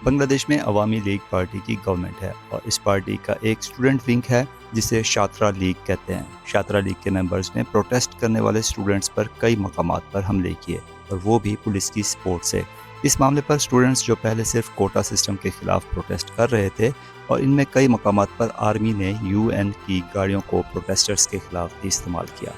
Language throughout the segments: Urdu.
بنگلہ دیش میں عوامی لیگ پارٹی کی گورنمنٹ ہے اور اس پارٹی کا ایک اسٹوڈنٹ ونگ ہے جسے شاترا لیگ کہتے ہیں۔ شاترا لیگ کے ممبرز نے پروٹیسٹ کرنے والے اسٹوڈنٹس پر کئی مقامات پر حملے کیے اور وہ بھی پولیس کی سپورٹ سے۔ اس معاملے پر اسٹوڈنٹس جو پہلے صرف کوٹا سسٹم کے خلاف پروٹیسٹ کر رہے تھے اور ان میں کئی مقامات پر آرمی نے UN کی گاڑیوں کو پروٹیسٹرز کے خلاف بھی استعمال کیا،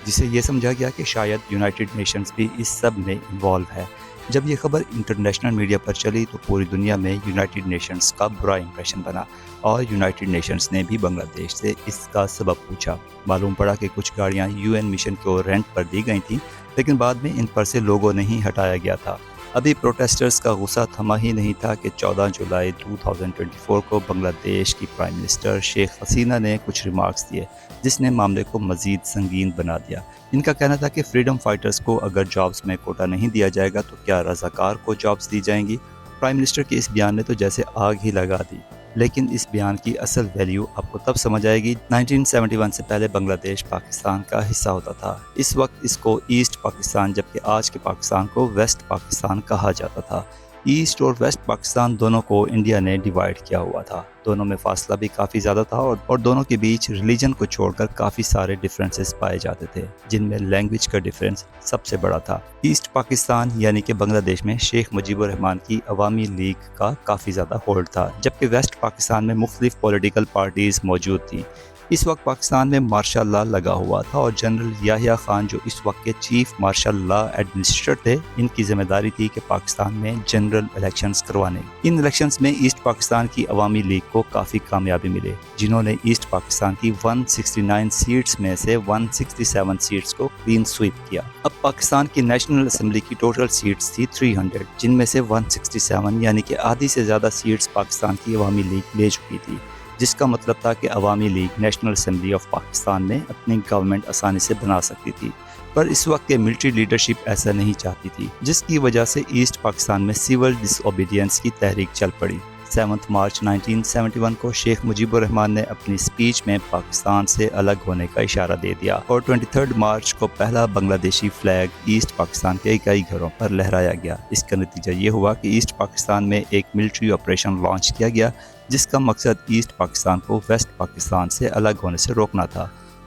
جسے یہ سمجھا گیا کہ شاید یونائٹڈ نیشنز بھی اس سب میں انوالو ہے۔ جب یہ خبر انٹرنیشنل میڈیا پر چلی تو پوری دنیا میں یونائٹڈ نیشنز کا برا امپریشن بنا اور یونائٹڈ نیشنز نے بھی بنگلہ دیش سے اس کا سبب پوچھا۔ معلوم پڑا کہ کچھ گاڑیاں UN مشن کو رینٹ پر دی گئی تھیں، لیکن بعد میں ان پر سے لوگو نہیں ہٹایا گیا تھا۔ ابھی پروٹیسٹرز کا غصہ تھما ہی نہیں تھا کہ 14 جولائی 2024 کو بنگلہ دیش کی پرائم منسٹر شیخ حسینہ نے کچھ ریمارکس دیے جس نے معاملے کو مزید سنگین بنا دیا۔ ان کا کہنا تھا کہ فریڈم فائٹرز کو اگر جابز میں کوٹا نہیں دیا جائے گا تو کیا رضاکار کو جابز دی جائیں گی؟ پرائم منسٹر کے اس بیان نے تو جیسے آگ ہی لگا دی، لیکن اس بیان کی اصل ویلیو آپ کو تب سمجھ آئے گی۔ 1971 سے پہلے بنگلہ دیش پاکستان کا حصہ ہوتا تھا۔ اس وقت اس کو ایسٹ پاکستان جبکہ آج کے پاکستان کو ویسٹ پاکستان کہا جاتا تھا۔ ایسٹ اور ویسٹ پاکستان دونوں کو انڈیا نے ڈیوائیڈ کیا ہوا تھا۔ دونوں میں فاصلہ بھی کافی زیادہ تھا اور دونوں کے بیچ ریلیجن کو چھوڑ کر کافی سارے ڈیفرنسز پائے جاتے تھے، جن میں لینگویج کا ڈیفرنس سب سے بڑا تھا۔ ایسٹ پاکستان یعنی کہ بنگلہ دیش میں شیخ مجیب الرحمان کی عوامی لیگ کا کافی زیادہ ہولڈ تھا، جبکہ ویسٹ پاکستان میں مختلف پولیٹیکل پارٹیز موجود تھیں۔ اس وقت پاکستان میں مارشل لا لگا ہوا تھا اور جنرل یحییٰ خان جو اس وقت کے چیف مارشل لا ایڈمنسٹریٹر تھے، ان کی ذمہ داری تھی کہ پاکستان میں جنرل الیکشنز کروانے۔ ان الیکشنز میں ایسٹ پاکستان کی عوامی لیگ کو کافی کامیابی ملے، جنہوں نے ایسٹ پاکستان کی 169 سیٹس میں سے 167 سیٹس کو کلین سویپ کیا۔ اب پاکستان کی نیشنل اسمبلی کی ٹوٹل سیٹس تھی 300، جن میں سے 167 یعنی کہ آدھی سے زیادہ سیٹس پاکستان کی عوامی لیگ لے چکی تھی، جس کا مطلب تھا کہ عوامی league national assembly of Pakistan میں اپنی گورنمنٹ آسانی سے بنا سکتی تھی۔ پر اس وقت کے ملٹری لیڈرشپ ایسا نہیں چاہتی تھی، جس کی وجہ سے ایسٹ پاکستان میں سول ڈس اوبیڈینس کی تحریک چل پڑی۔ 7 مارچ 1971 کو شیخ مجیب الرحمان نے اپنی سپیچ میں پاکستان سے الگ ہونے کا اشارہ دے دیا اور 23 مارچ کو پہلا بنگلہ دیشی فلیگ ایسٹ پاکستان کے کئی گھروں پر لہرایا گیا۔ اس کا نتیجہ یہ ہوا کہ ایسٹ پاکستان میں ایک ملٹری آپریشن لانچ کیا گیا جس کا مقصد ایسٹ پاکستان کو ویسٹ پاکستان سے الگ ہونے سے روکنا تھا۔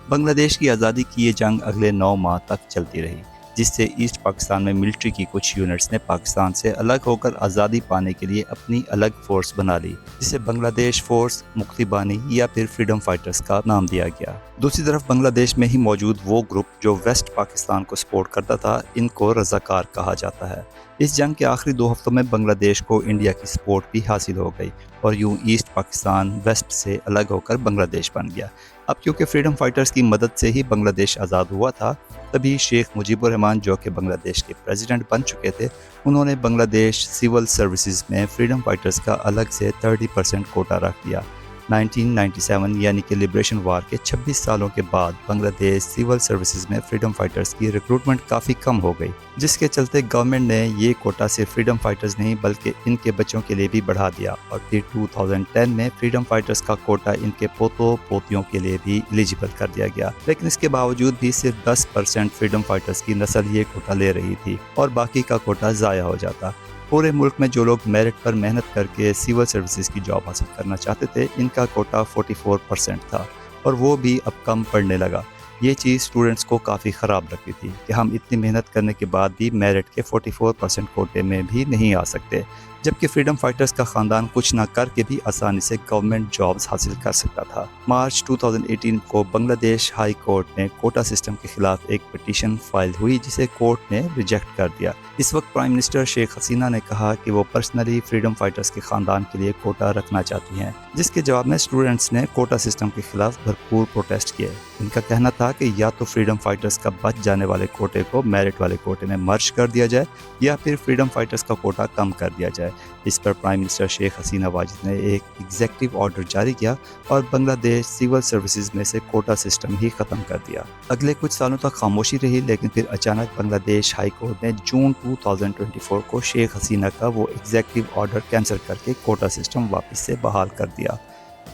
بنگلہ دیش کی آزادی کی یہ جنگ اگلے 9 ماہ تک چلتی رہی، جس سے ایسٹ پاکستان میں ملٹری کی کچھ یونٹس نے پاکستان سے الگ ہو کر آزادی پانے کے لیے اپنی الگ فورس بنا لی، جسے بنگلہ دیش فورس مکتی بانی یا پھر فریڈم فائٹرز کا نام دیا گیا۔ دوسری طرف بنگلہ دیش میں ہی موجود وہ گروپ جو ویسٹ پاکستان کو سپورٹ کرتا تھا، ان کو رضاکار کہا جاتا ہے۔ اس جنگ کے آخری 2 ہفتوں میں بنگلہ دیش کو انڈیا کی سپورٹ بھی حاصل ہو گئی اور یوں ایسٹ پاکستان ویسٹ سے الگ ہو کر بنگلہ دیش بن گیا۔ اب کیونکہ فریڈم فائٹرز کی مدد سے ہی بنگلہ دیش آزاد ہوا تھا، تبھی شیخ مجیب الرحمان جو کہ بنگلہ دیش کے پریزیڈنٹ بن چکے تھے، انہوں نے بنگلہ دیش سول سروسز میں فریڈم فائٹرز کا الگ سے 30% کوٹا رکھ دیا۔ 1997 یعنی کہ لبریشن وار کے 26 سالوں کے بعد بنگلہ دیش سول سروسز میں فریڈم فائٹرز کی ریکروٹمنٹ کافی کم ہو گئی، جس کے چلتے گورنمنٹ نے یہ کوٹا صرف فریڈم فائٹرز نہیں بلکہ ان کے بچوں کے لیے بھی بڑھا دیا اور پھر 2010 میں فریڈم فائٹرز کا کوٹا ان کے پوتوں پوتیوں کے لیے بھی ایلیجیبل کر دیا گیا۔ لیکن اس کے باوجود بھی صرف 10% فریڈم فائٹرز کی نسل یہ کوٹا لے رہی تھی اور باقی کا کوٹا ضائع ہو جاتا۔ پورے ملک میں جو لوگ میرٹ پر محنت کر کے سول سروسز کی جاب حاصل کرنا چاہتے تھے، ان کا کوٹا 44% تھا اور وہ بھی اب کم پڑنے لگا۔ یہ چیز اسٹوڈنٹس کو کافی خراب لگتی تھی کہ ہم اتنی محنت کرنے کے بعد بھی میرٹ کے 44% کوٹے میں بھی نہیں آ سکتے، جبکہ فریڈم فائٹرز کا خاندان کچھ نہ کر کے بھی آسانی سے گورنمنٹ جابز حاصل کر سکتا تھا۔ مارچ 2018 کو بنگلہ دیش ہائی کورٹ میں کوٹا سسٹم کے خلاف ایک پٹیشن فائل ہوئی جسے کورٹ نے ریجیکٹ کر دیا۔ اس وقت پرائم منسٹر شیخ حسینہ نے کہا کہ وہ پرسنلی فریڈم فائٹرز کے خاندان کے لیے کوٹا رکھنا چاہتی ہیں، جس کے جواب میں اسٹوڈنٹس نے کوٹا سسٹم کے خلاف بھرپور پروٹیسٹ کیے۔ ان کا کہنا تھا کہ یا تو فریڈم فائٹرز کا بچ جانے والے کوٹے کو میرٹ والے کوٹے میں مرج کر دیا جائے یا پھر فریڈم فائٹرز کا کوٹا کم کر دیا جائے۔ اس پر پرائم منسٹر شیخ حسینہ واجد نے ایک ایگزیکٹو آرڈر جاری کیا اور بنگلہ دیش سول سروسز میں سے کوٹا سسٹم ہی ختم کر دیا۔ اگلے کچھ سالوں تک خاموشی رہی، لیکن پھر اچانک بنگلہ دیش ہائی کورٹ نے جون 2024 کو شیخ حسینہ کا وہ ایگزیکٹو آرڈر کینسل کر کے کوٹا سسٹم واپس سے بحال کر دیا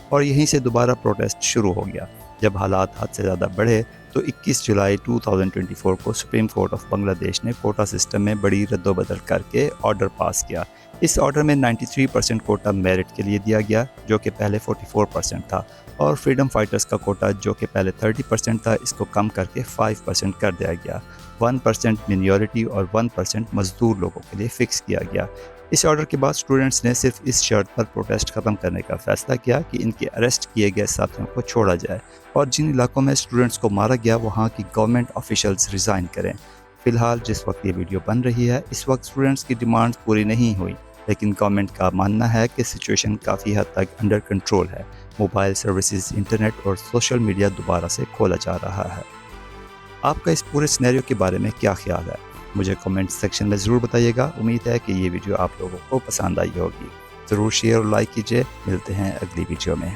اور یہیں سے دوبارہ پروٹیسٹ شروع ہو گیا۔ جب حالات حد سے زیادہ بڑھے تو 21 جولائی 2024 کو سپریم کورٹ آف بنگلہ دیش نے کوٹا سسٹم میں بڑی رد و بدل کر کے آرڈر پاس کیا۔ اس آرڈر میں 93% کوٹا میرٹ کے لیے دیا گیا جو کہ پہلے 44% تھا، اور فریڈم فائٹرز کا کوٹا جو کہ پہلے 30% تھا اس کو کم کر کے 5% کر دیا گیا۔ 1% مینورٹی اور 1% مزدور لوگوں کے لیے فکس کیا گیا۔ اس آرڈر کے بعد اسٹوڈنٹس نے صرف اس شرط پر پروٹیسٹ ختم کرنے کا فیصلہ کیا کہ ان کے اریسٹ کیے گئے ساتھیوں کو چھوڑا جائے، اور جن علاقوں میں اسٹوڈنٹس کو مارا گیا وہاں کی گورنمنٹ آفیشلز ریزائن کریں۔ فی الحال جس وقت یہ ویڈیو بن رہی ہے اس وقت اسٹوڈنٹس کی ڈیمانڈز پوری نہیں ہوئی، لیکن گورنمنٹ کا ماننا ہے کہ سچویشن کافی حد تک انڈر کنٹرول ہے۔ موبائل سروسز، انٹرنیٹ اور سوشل میڈیا دوبارہ سے کھولا جا رہا ہے۔ آپ کا اس پورے سینیریو کے بارے میں کیا خیال ہے؟ مجھے کمنٹ سیکشن میں ضرور بتائیے گا۔ امید ہے کہ یہ ویڈیو آپ لوگوں کو پسند آئی ہوگی۔ ضرور شیئر اور لائک کیجیے۔ ملتے ہیں اگلی ویڈیو میں۔